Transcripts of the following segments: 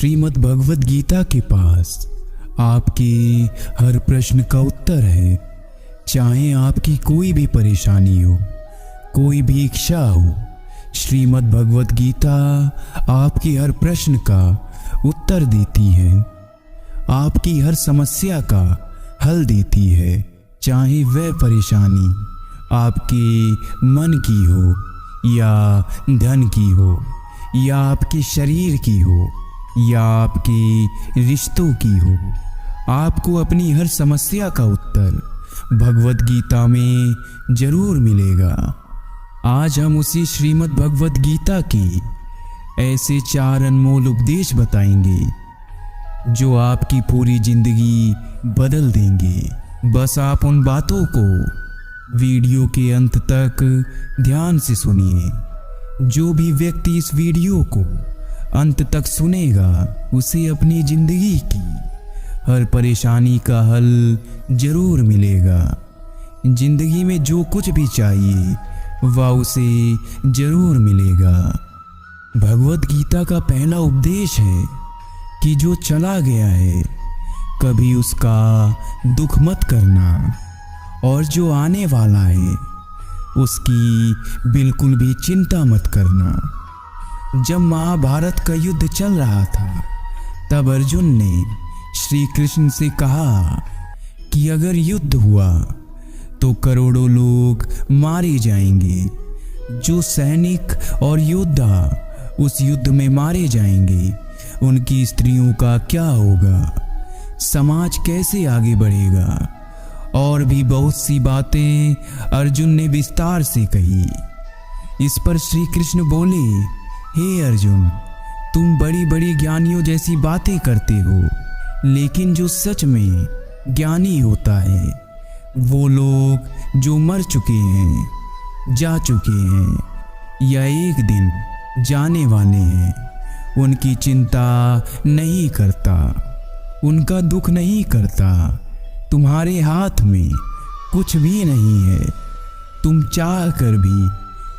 श्रीमद् भगवत गीता के पास आपके हर प्रश्न का उत्तर है। चाहे आपकी कोई भी परेशानी हो, कोई भी इच्छा हो, श्रीमद् भगवत गीता आपके हर प्रश्न का उत्तर देती है, आपकी हर समस्या का हल देती है। चाहे वह परेशानी आपके मन की हो या धन की हो या आपके शरीर की हो या आपके रिश्तों की हो, आपको अपनी हर समस्या का उत्तर भगवत गीता में जरूर मिलेगा। आज हम उसी श्रीमद् भगवत गीता के ऐसे 4 अनमोल उपदेश बताएंगे जो आपकी पूरी जिंदगी बदल देंगे। बस आप उन बातों को वीडियो के अंत तक ध्यान से सुनिए। जो भी व्यक्ति इस वीडियो को अंत तक सुनेगा उसे अपनी जिंदगी की हर परेशानी का हल जरूर मिलेगा। जिंदगी में जो कुछ भी चाहिए वह उसे जरूर मिलेगा। भगवत गीता का पहला उपदेश है कि जो चला गया है कभी उसका दुख मत करना, और जो आने वाला है उसकी बिल्कुल भी चिंता मत करना। जब महाभारत का युद्ध चल रहा था तब अर्जुन ने श्री कृष्ण से कहा कि अगर युद्ध हुआ तो करोड़ों लोग मारे जाएंगे। जो सैनिक और योद्धा उस युद्ध में मारे जाएंगे उनकी स्त्रियों का क्या होगा, समाज कैसे आगे बढ़ेगा। और भी बहुत सी बातें अर्जुन ने विस्तार से कही। इस पर श्री कृष्ण बोले, हे अर्जुन, तुम बड़ी बड़ी ज्ञानियों जैसी बातें करते हो, लेकिन जो सच में ज्ञानी होता है वो लोग जो मर चुके हैं, जा चुके हैं या एक दिन जाने वाले हैं, उनकी चिंता नहीं करता, उनका दुख नहीं करता। तुम्हारे हाथ में कुछ भी नहीं है, तुम चाह कर भी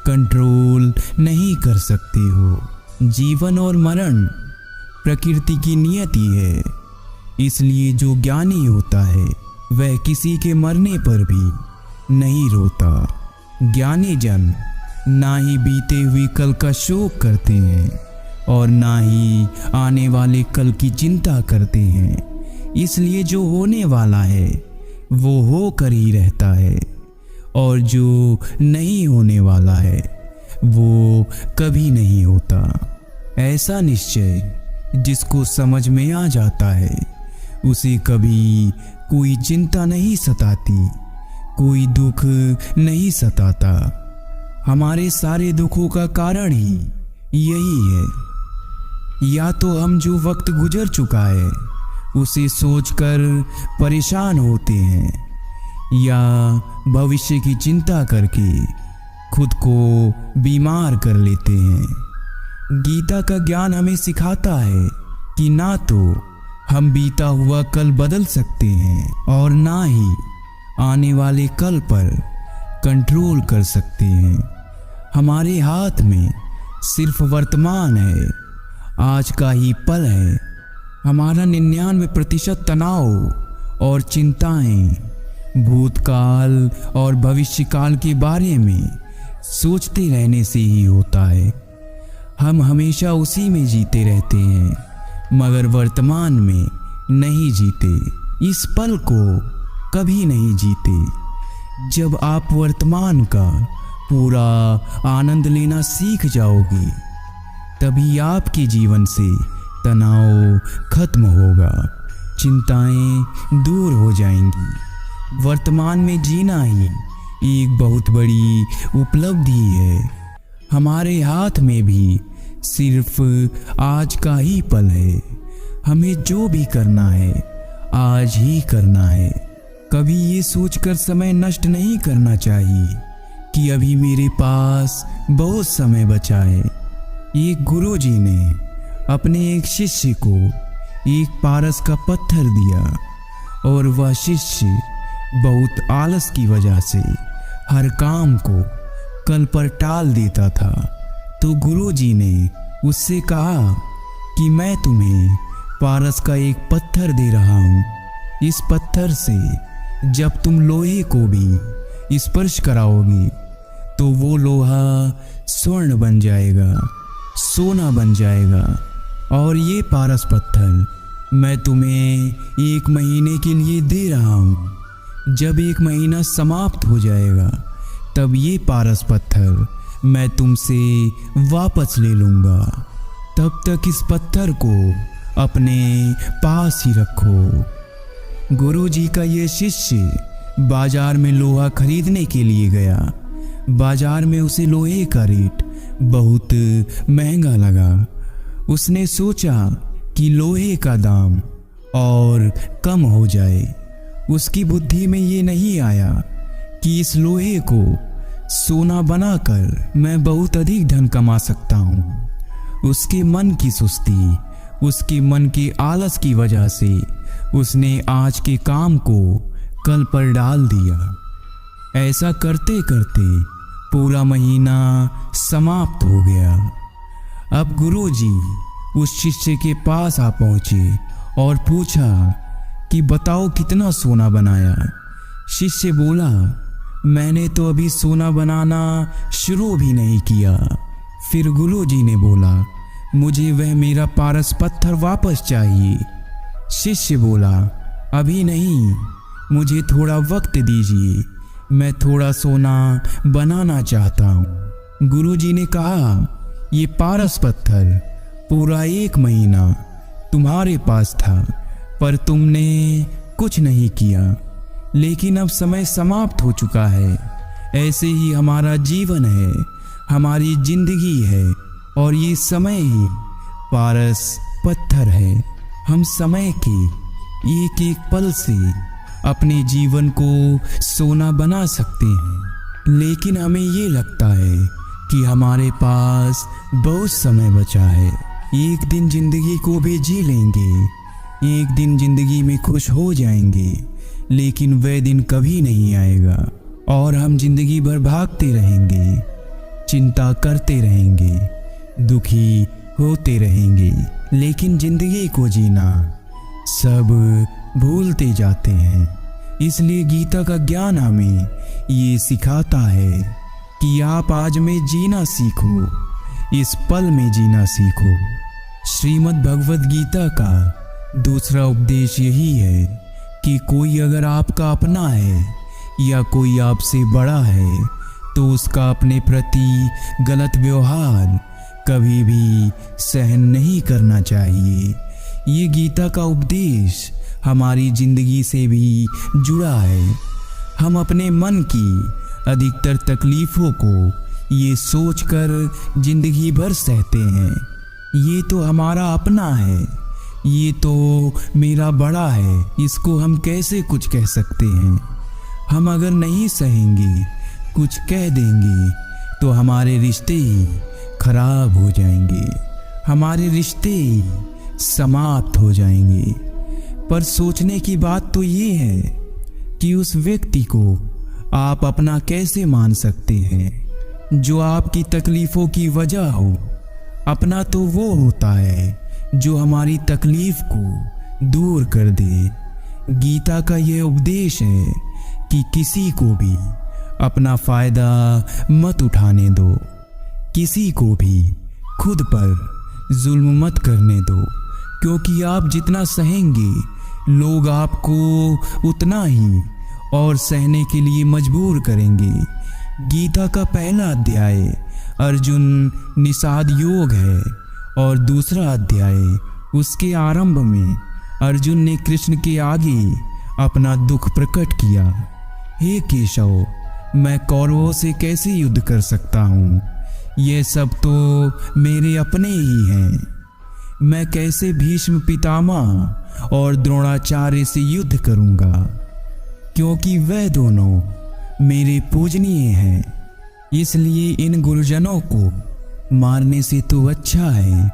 कंट्रोल नहीं कर सकते हो। जीवन और मरण प्रकृति की नियति है, इसलिए जो ज्ञानी होता है वह किसी के मरने पर भी नहीं रोता। ज्ञानी जन ना ही बीते हुए कल का शोक करते हैं और ना ही आने वाले कल की चिंता करते हैं। इसलिए जो होने वाला है वो होकर ही रहता है, और जो नहीं होने वाला है वो कभी नहीं होता। ऐसा निश्चय जिसको समझ में आ जाता है उसे कभी कोई चिंता नहीं सताती, कोई दुख नहीं सताता। हमारे सारे दुखों का कारण ही यही है। या तो हम जो वक्त गुजर चुका है उसे सोचकर परेशान होते हैं, या भविष्य की चिंता करके खुद को बीमार कर लेते हैं। गीता का ज्ञान हमें सिखाता है कि ना तो हम बीता हुआ कल बदल सकते हैं और ना ही आने वाले कल पर कंट्रोल कर सकते हैं। हमारे हाथ में सिर्फ वर्तमान है, आज का ही पल है। हमारा 99% तनाव और चिंताएं भूतकाल और भविष्यकाल के बारे में सोचते रहने से ही होता है। हम हमेशा उसी में जीते रहते हैं मगर वर्तमान में नहीं जीते, इस पल को कभी नहीं जीते। जब आप वर्तमान का पूरा आनंद लेना सीख जाओगे तभी आपके जीवन से तनाव खत्म होगा, चिंताएं दूर हो जाएंगी। वर्तमान में जीना ही एक बहुत बड़ी उपलब्धि है। हमारे हाथ में भी सिर्फ आज का ही पल है। हमें जो भी करना है आज ही करना है। कभी ये सोचकर समय नष्ट नहीं करना चाहिए कि अभी मेरे पास बहुत समय बचा है। एक गुरुजी ने अपने एक शिष्य को एक पारस का पत्थर दिया और वह शिष्य बहुत आलस की वजह से हर काम को कल पर टाल देता था। तो गुरुजी ने उससे कहा कि मैं तुम्हें पारस का एक पत्थर दे रहा हूँ। इस पत्थर से जब तुम लोहे को भी स्पर्श कराओगी तो वो लोहा स्वर्ण बन जाएगा, सोना बन जाएगा। और ये पारस पत्थर मैं तुम्हें 1 महीने के लिए दे रहा हूँ। जब 1 महीना समाप्त हो जाएगा तब ये पारस पत्थर मैं तुमसे वापस ले लूँगा। तब तक इस पत्थर को अपने पास ही रखो। गुरुजी का ये शिष्य बाजार में लोहा खरीदने के लिए गया। बाजार में उसे लोहे का रेट बहुत महंगा लगा। उसने सोचा कि लोहे का दाम और कम हो जाए। उसकी बुद्धि में ये नहीं आया कि इस लोहे को सोना बनाकर मैं बहुत अधिक धन कमा सकता हूँ। उसके मन की सुस्ती, उसके मन के आलस की वजह से उसने आज के काम को कल पर डाल दिया। ऐसा करते करते पूरा महीना समाप्त हो गया। अब गुरुजी उस शिष्य के पास आ पहुंचे और पूछा कि बताओ कितना सोना बनाया। शिष्य बोला, मैंने तो अभी सोना बनाना शुरू भी नहीं किया। फिर गुरुजी ने बोला, मुझे वह मेरा पारस पत्थर वापस चाहिए। शिष्य बोला, अभी नहीं, मुझे थोड़ा वक्त दीजिए, मैं थोड़ा सोना बनाना चाहता हूँ। गुरुजी ने कहा, ये पारस पत्थर पूरा 1 महीना तुम्हारे पास था पर तुमने कुछ नहीं किया, लेकिन अब समय समाप्त हो चुका है। ऐसे ही हमारा जीवन है, हमारी जिंदगी है और ये समय ही पारस पत्थर है। हम समय के एक एक पल से अपने जीवन को सोना बना सकते हैं, लेकिन हमें ये लगता है कि हमारे पास बहुत समय बचा है। एक दिन जिंदगी को भी जी लेंगे, एक दिन जिंदगी में खुश हो जाएंगे, लेकिन वह दिन कभी नहीं आएगा और हम जिंदगी भर भागते रहेंगे, चिंता करते रहेंगे, दुखी होते रहेंगे, लेकिन जिंदगी को जीना सब भूलते जाते हैं। इसलिए गीता का ज्ञान हमें ये सिखाता है कि आप आज में जीना सीखो, इस पल में जीना सीखो। श्रीमद् भगवद गीता का दूसरा उपदेश यही है कि कोई अगर आपका अपना है या कोई आपसे बड़ा है तो उसका अपने प्रति गलत व्यवहार कभी भी सहन नहीं करना चाहिए। ये गीता का उपदेश हमारी जिंदगी से भी जुड़ा है। हम अपने मन की अधिकतर तकलीफ़ों को ये सोचकर जिंदगी भर सहते हैं, ये तो हमारा अपना है, ये तो मेरा बड़ा है, इसको हम कैसे कुछ कह सकते हैं। हम अगर नहीं सहेंगे, कुछ कह देंगे तो हमारे रिश्ते ही खराब हो जाएंगे, हमारे रिश्ते ही समाप्त हो जाएंगे। पर सोचने की बात तो ये है कि उस व्यक्ति को आप अपना कैसे मान सकते हैं जो आपकी तकलीफ़ों की वजह हो। अपना तो वो होता है जो हमारी तकलीफ़ को दूर कर दे। गीता का यह उपदेश है कि किसी को भी अपना फ़ायदा मत उठाने दो, किसी को भी खुद पर जुल्म मत करने दो, क्योंकि आप जितना सहेंगे लोग आपको उतना ही और सहने के लिए मजबूर करेंगे। गीता का पहला अध्याय अर्जुन निषाद योग है और दूसरा अध्याय उसके आरंभ में अर्जुन ने कृष्ण के आगे अपना दुख प्रकट किया। हे केशव, मैं कौरवों से कैसे युद्ध कर सकता हूँ? ये सब तो मेरे अपने ही हैं। मैं कैसे भीष्म पितामह और द्रोणाचार्य से युद्ध करूँगा, क्योंकि वह दोनों मेरे पूजनीय हैं। इसलिए इन गुरुजनों को मारने से तो अच्छा है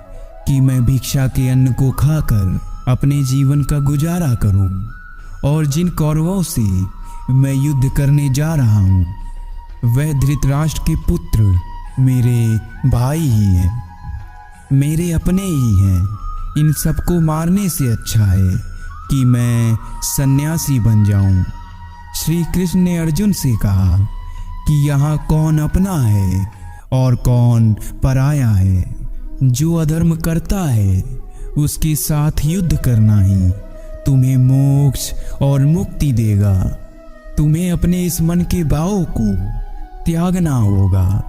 कि मैं भिक्षा के अन्न को खाकर अपने जीवन का गुजारा करूं। और जिन कौरवों से मैं युद्ध करने जा रहा हूं, वह धृतराष्ट्र के पुत्र मेरे भाई ही हैं, मेरे अपने ही हैं। इन सबको मारने से अच्छा है कि मैं सन्यासी बन जाऊं। श्री कृष्ण ने अर्जुन से कहा कि यहाँ कौन अपना है और कौन पराया है। जो अधर्म करता है उसके साथ युद्ध करना ही तुम्हें मोक्ष और मुक्ति देगा। तुम्हें अपने इस मन के भाव को त्यागना होगा,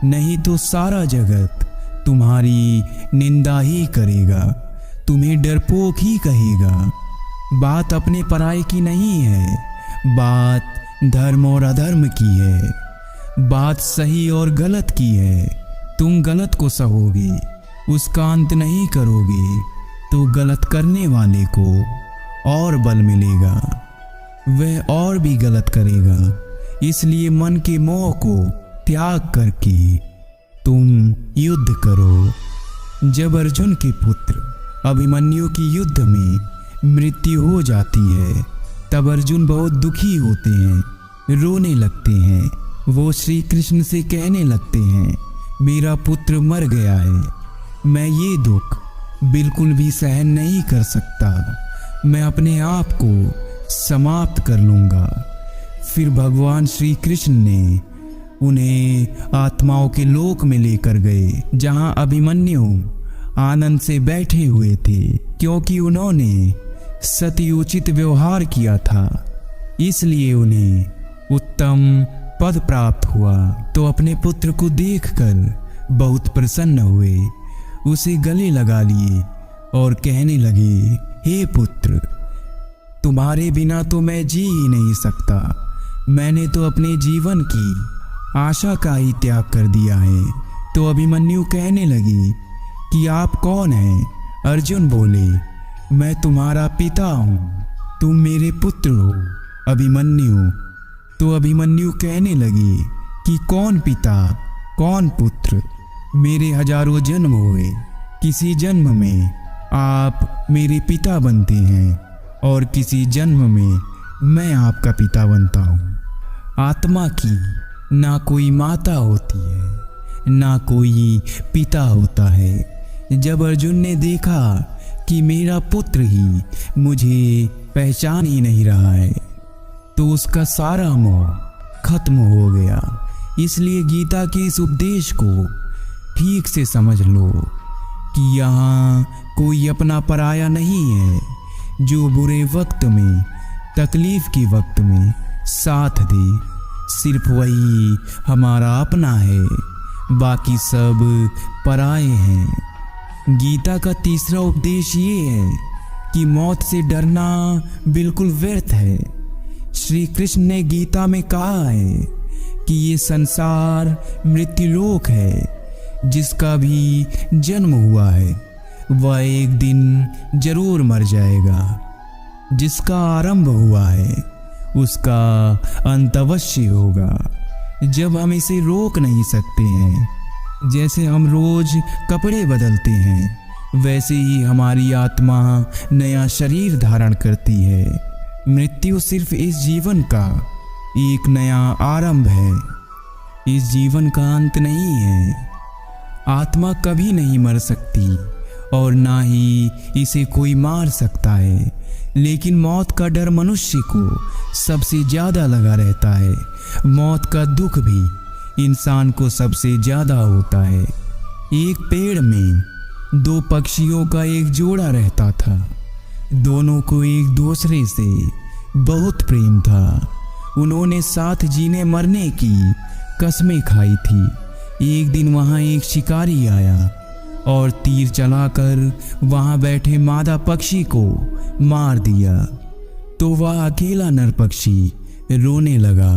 नहीं तो सारा जगत तुम्हारी निंदा ही करेगा, तुम्हें डरपोक ही कहेगा। बात अपने पराये की नहीं है, बात धर्म और अधर्म की है। बात सही और गलत की है। तुम गलत को सहोगे, उसका अंत नहीं करोगे तो गलत करने वाले को और बल मिलेगा, वह और भी गलत करेगा। इसलिए मन के मोह को त्याग करके तुम युद्ध करो। जब अर्जुन के पुत्र अभिमन्यु की युद्ध में मृत्यु हो जाती है तब अर्जुन बहुत दुखी होते हैं, रोने लगते हैं। वो श्री कृष्ण से कहने लगते हैं, मेरा पुत्र मर गया है, मैं ये दुख बिल्कुल भी सहन नहीं कर सकता, मैं अपने आप को समाप्त कर लूँगा। फिर भगवान श्री कृष्ण ने उन्हें आत्माओं के लोक में लेकर गए, जहाँ अभिमन्यु आनंद से बैठे हुए थे, क्योंकि उन्होंने सत्योचित व्यवहार किया था, इसलिए उन्हें उत्तम पद प्राप्त हुआ। तो अपने पुत्र को देखकर बहुत प्रसन्न हुए, उसे गले लगा लिए और कहने लगे, हे पुत्र, तुम्हारे बिना तो मैं जी ही नहीं सकता। मैंने तो अपने जीवन की आशा का ही त्याग कर दिया है। तो अभिमन्यु कहने लगी कि आप कौन हैं? अर्जुन बोले, मैं तुम्हारा पिता हूँ, तुम मेरे पुत्र हो अभिमन्यु। तो अभिमन्यु कहने लगी कि कौन पिता कौन पुत्र, मेरे हजारों जन्म हुए, किसी जन्म में आप मेरे पिता बनते हैं और किसी जन्म में मैं आपका पिता बनता हूँ। आत्मा की ना कोई माता होती है ना कोई पिता होता है। जब अर्जुन ने देखा कि मेरा पुत्र ही मुझे पहचान ही नहीं रहा है तो उसका सारा मोह खत्म हो गया। इसलिए गीता के इस उपदेश को ठीक से समझ लो कि यहाँ कोई अपना पराया नहीं है। जो बुरे वक्त में तकलीफ के वक्त में साथ दे, सिर्फ वही हमारा अपना है, बाकी सब पराए हैं। गीता का तीसरा उपदेश ये है कि मौत से डरना बिल्कुल व्यर्थ है। श्री कृष्ण ने गीता में कहा है कि ये संसार मृत्युलोक है, जिसका भी जन्म हुआ है वह एक दिन जरूर मर जाएगा। जिसका आरंभ हुआ है उसका अंत अवश्य होगा। जब हम इसे रोक नहीं सकते हैं, जैसे हम रोज कपड़े बदलते हैं, वैसे ही हमारी आत्मा नया शरीर धारण करती है। मृत्यु सिर्फ इस जीवन का एक नया आरंभ है, इस जीवन का अंत नहीं है। आत्मा कभी नहीं मर सकती और ना ही इसे कोई मार सकता है, लेकिन मौत का डर मनुष्य को सबसे ज़्यादा लगा रहता है। मौत का दुख भी इंसान को सबसे ज़्यादा होता है। एक पेड़ में दो पक्षियों का एक जोड़ा रहता था। दोनों को एक दूसरे से बहुत प्रेम था। उन्होंने साथ जीने मरने की कस्में खाई थी। एक दिन वहाँ एक शिकारी आया और तीर चलाकर वहाँ बैठे मादा पक्षी को मार दिया। तो वह अकेला नर पक्षी रोने लगा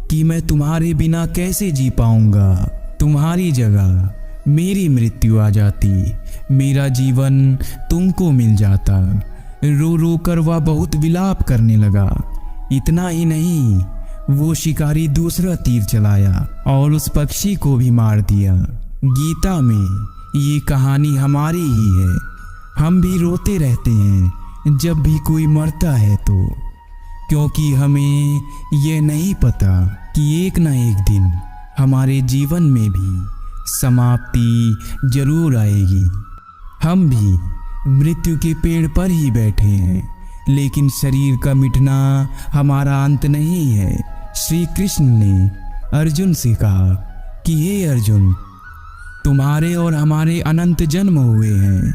कि मैं तुम्हारे बिना कैसे जी पाऊंगा। तुम्हारी जगह मेरी मृत्यु आ जाती, मेरा जीवन तुमको मिल जाता। रो रो कर वह बहुत विलाप करने लगा। इतना ही नहीं, वो शिकारी दूसरा तीर चलाया और उस पक्षी को भी मार दिया। गीता में ये कहानी हमारी ही है। हम भी रोते रहते हैं जब भी कोई मरता है तो, क्योंकि हमें ये नहीं पता कि एक ना एक दिन हमारे जीवन में भी समाप्ति जरूर आएगी। हम भी मृत्यु के पेड़ पर ही बैठे हैं, लेकिन शरीर का मिटना हमारा अंत नहीं है। श्री कृष्ण ने अर्जुन से कहा कि हे अर्जुन, तुम्हारे और हमारे अनंत जन्म हुए हैं।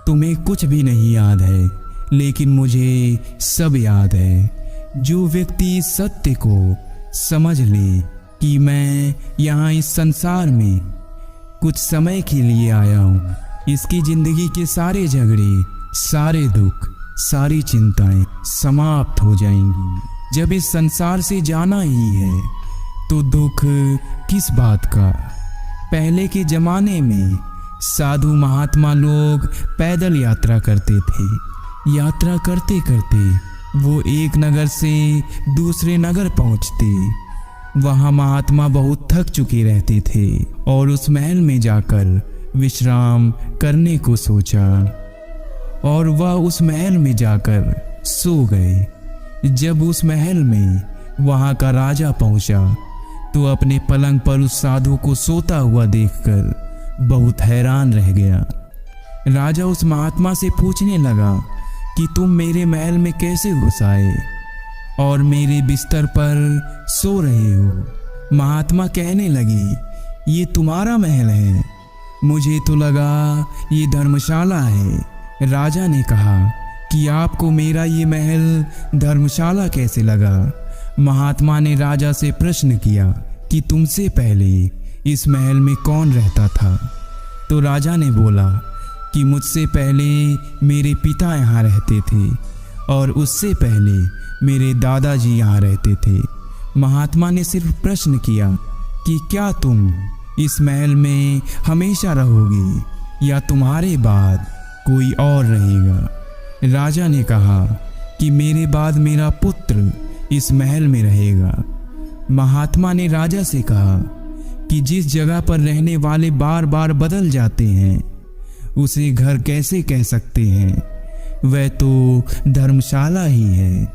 तुम्हें कुछ भी नहीं याद है, लेकिन मुझे सब याद है। जो व्यक्ति इस सत्य को समझ ले कि मैं यहाँ इस संसार में कुछ समय के लिए आया हूँ, इसकी जिंदगी के सारे झगड़े, सारे दुख, सारी चिंताएं समाप्त हो जाएंगी। जब इस संसार से जाना ही है तो दुख किस बात का। पहले के जमाने में साधु महात्मा लोग पैदल यात्रा करते थे। यात्रा करते करते वो एक नगर से दूसरे नगर पहुंचते। वहां महात्मा बहुत थक चुके रहते थे और उस महल में जाकर विश्राम करने को सोचा और वह उस महल में जाकर सो गए। जब उस महल में वहां का राजा पहुंचा तो अपने पलंग पर उस साधु को सोता हुआ देखकर बहुत हैरान रह गया। राजा उस महात्मा से पूछने लगा कि तुम मेरे महल में कैसे घुस आए और मेरे बिस्तर पर सो रहे हो। महात्मा कहने लगे, ये तुम्हारा महल है, मुझे तो लगा ये धर्मशाला है। राजा ने कहा कि आपको मेरा ये महल धर्मशाला कैसे लगा। महात्मा ने राजा से प्रश्न किया कि तुमसे पहले इस महल में कौन रहता था। तो राजा ने बोला कि मुझसे पहले मेरे पिता यहाँ रहते थे और उससे पहले मेरे दादाजी यहाँ रहते थे। महात्मा ने सिर्फ प्रश्न किया कि क्या तुम इस महल में हमेशा रहोगे या तुम्हारे बाद कोई और रहेगा। राजा ने कहा कि मेरे बाद मेरा पुत्र इस महल में रहेगा। महात्मा ने राजा से कहा कि जिस जगह पर रहने वाले बार बार बदल जाते हैं उसे घर कैसे कह सकते हैं, वह तो धर्मशाला ही है।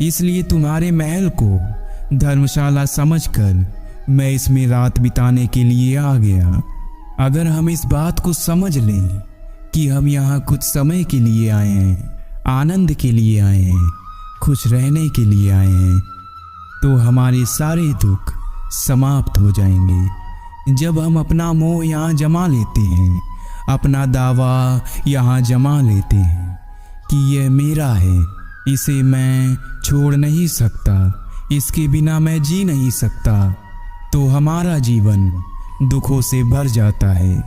इसलिए तुम्हारे महल को धर्मशाला समझकर मैं इसमें रात बिताने के लिए आ गया। अगर हम इस बात को समझ लें कि हम यहाँ कुछ समय के लिए आए हैं, आनंद के लिए आए हैं, खुश रहने के लिए आए हैं, तो हमारे सारे दुख समाप्त हो जाएंगे। जब हम अपना मोह यहाँ जमा लेते हैं, अपना दावा यहाँ जमा लेते हैं कि यह मेरा है, इसे मैं छोड़ नहीं सकता, इसके बिना मैं जी नहीं सकता, तो हमारा जीवन दुखों से भर जाता है।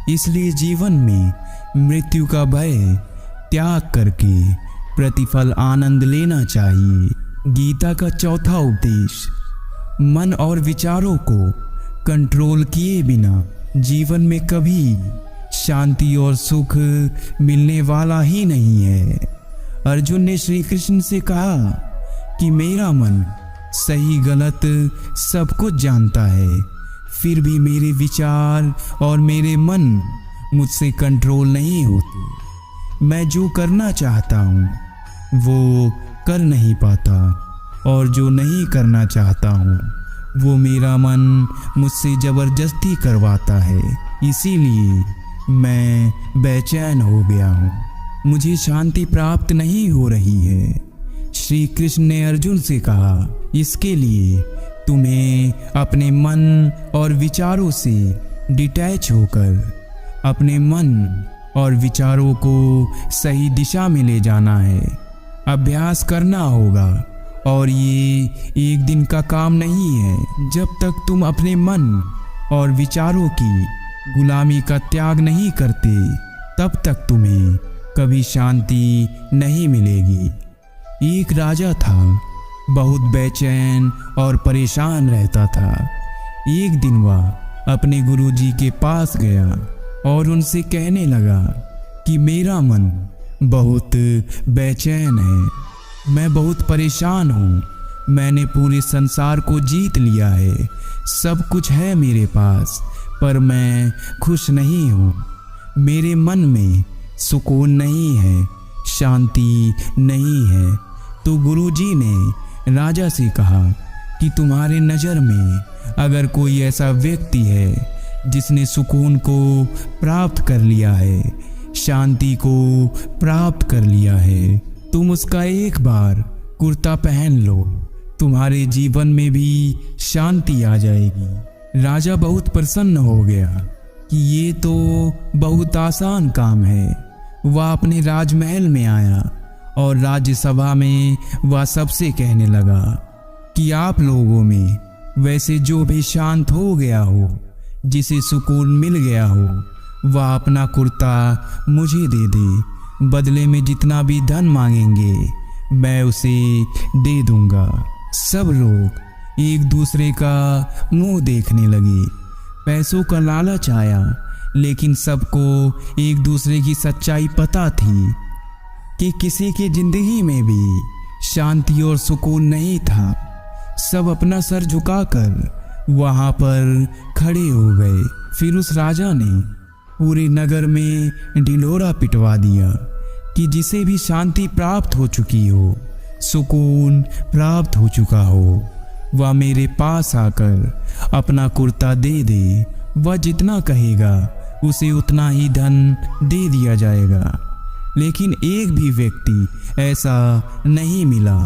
इसलिए जीवन में मृत्यु का भय त्याग करके प्रतिफल आनंद लेना चाहिए। गीता का चौथा उपदेश, मन और विचारों को कंट्रोल किए बिना जीवन में कभी शांति और सुख मिलने वाला ही नहीं है। अर्जुन ने श्री कृष्ण से कहा कि मेरा मन सही गलत सब कुछ जानता है, फिर भी मेरे विचार और मेरे मन मुझसे कंट्रोल नहीं होते। मैं जो करना चाहता हूँ वो कर नहीं पाता और जो नहीं करना चाहता हूँ वो मेरा मन मुझसे ज़बरदस्ती करवाता है। इसीलिए मैं बेचैन हो गया हूँ, मुझे शांति प्राप्त नहीं हो रही है। श्री कृष्ण ने अर्जुन से कहा, इसके लिए तुम्हें अपने मन और विचारों से डिटैच होकर अपने मन और विचारों को सही दिशा में ले जाना है। अभ्यास करना होगा और ये एक दिन का काम नहीं है। जब तक तुम अपने मन और विचारों की गुलामी का त्याग नहीं करते तब तक तुम्हें कभी शांति नहीं मिलेगी। एक राजा था, बहुत बेचैन और परेशान रहता था। एक दिन वह अपने गुरुजी के पास गया और उनसे कहने लगा कि मेरा मन बहुत बेचैन है, मैं बहुत परेशान हूँ, मैंने पूरे संसार को जीत लिया है, सब कुछ है मेरे पास, पर मैं खुश नहीं हूँ, मेरे मन में सुकून नहीं है, शांति नहीं है। तो गुरुजी ने राजा से कहा कि तुम्हारे नज़र में अगर कोई ऐसा व्यक्ति है जिसने सुकून को प्राप्त कर लिया है शांति को प्राप्त कर लिया है। तुम उसका एक बार कुर्ता पहन लो, तुम्हारे जीवन में भी शांति आ जाएगी। राजा बहुत प्रसन्न हो गया कि ये तो बहुत आसान काम है। वह अपने राजमहल में आया और राज्यसभा में वह सबसे कहने लगा कि आप लोगों में वैसे जो भी शांत हो गया हो, जिसे सुकून मिल गया हो, वह अपना कुर्ता मुझे दे दे। बदले में जितना भी धन मांगेंगे मैं उसे दे दूंगा। सब लोग एक दूसरे का मुंह देखने लगे। पैसों का लालच आया, लेकिन सबको एक दूसरे की सच्चाई पता थी कि किसी की जिंदगी में भी शांति और सुकून नहीं था। सब अपना सर झुकाकर वहां पर खड़े हो गए। फिर उस राजा ने पूरे नगर में ढिंढोरा पिटवा दिया कि जिसे भी शांति प्राप्त हो चुकी हो, सुकून प्राप्त हो चुका हो, वह मेरे पास आकर अपना कुर्ता दे दे। वह जितना कहेगा उसे उतना ही धन दे दिया जाएगा। लेकिन एक भी व्यक्ति ऐसा नहीं मिला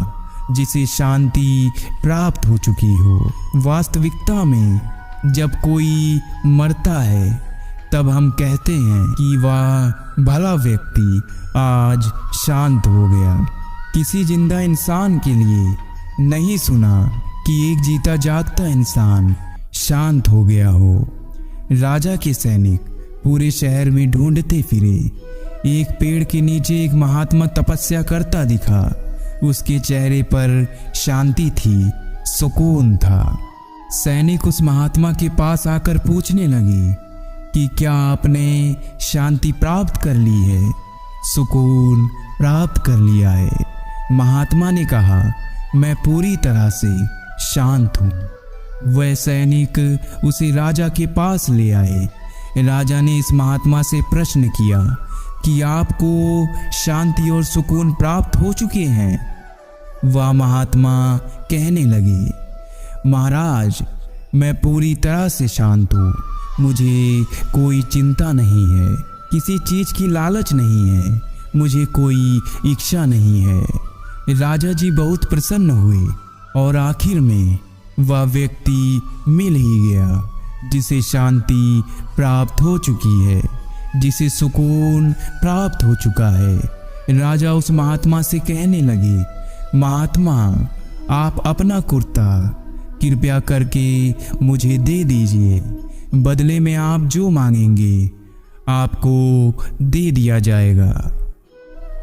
जिसे शांति प्राप्त हो चुकी हो। वास्तविकता में जब कोई मरता है तब हम कहते हैं कि वह भला व्यक्ति आज शांत हो गया। किसी जिंदा इंसान के लिए नहीं सुना कि एक जीता जागता इंसान शांत हो गया हो। राजा के सैनिक पूरे शहर में ढूंढते फिरे। एक पेड़ के नीचे एक महात्मा तपस्या करता दिखा। उसके चेहरे पर शांति थी, सुकून था। सैनिक उस महात्मा के पास आकर पूछने लगे कि क्या आपने शांति प्राप्त कर ली है, सुकून प्राप्त कर लिया है? महात्मा ने कहा, मैं पूरी तरह से शांत हूँ। वह सैनिक उसे राजा के पास ले आए। राजा ने इस महात्मा से प्रश्न किया कि आपको शांति और सुकून प्राप्त हो चुके हैं? वह महात्मा कहने लगे, महाराज, मैं पूरी तरह से शांत हूँ। मुझे कोई चिंता नहीं है, किसी चीज की लालच नहीं है, मुझे कोई इच्छा नहीं है। राजा जी बहुत प्रसन्न हुए और आखिर में वह व्यक्ति मिल ही गया जिसे शांति प्राप्त हो चुकी है, जिसे सुकून प्राप्त हो चुका है। राजा उस महात्मा से कहने लगे, महात्मा, आप अपना कुर्ता कृपया करके मुझे दे दीजिए। बदले में आप जो मांगेंगे आपको दे दिया जाएगा।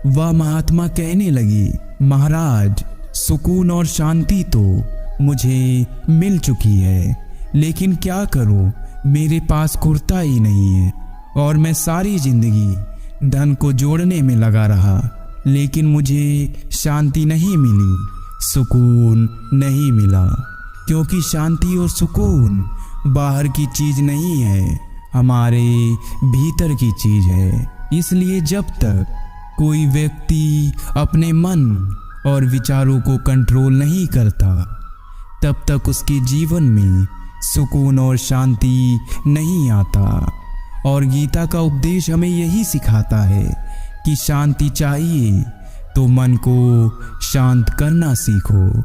वह महात्मा कहने लगी, महाराज, सुकून और शांति तो मुझे मिल चुकी है, लेकिन क्या करूं, मेरे पास कुर्ता ही नहीं है और मैं सारी जिंदगी धन को जोड़ने में लगा रहा, लेकिन मुझे शांति नहीं मिली, सुकून नहीं मिला। क्योंकि शांति और सुकून बाहर की चीज नहीं है, हमारे भीतर की चीज है। इसलिए जब तक कोई व्यक्ति अपने मन और विचारों को कंट्रोल नहीं करता, तब तक उसके जीवन में सुकून और शांति नहीं आता। और गीता का उपदेश हमें यही सिखाता है कि शांति चाहिए तो मन को शांत करना सीखो।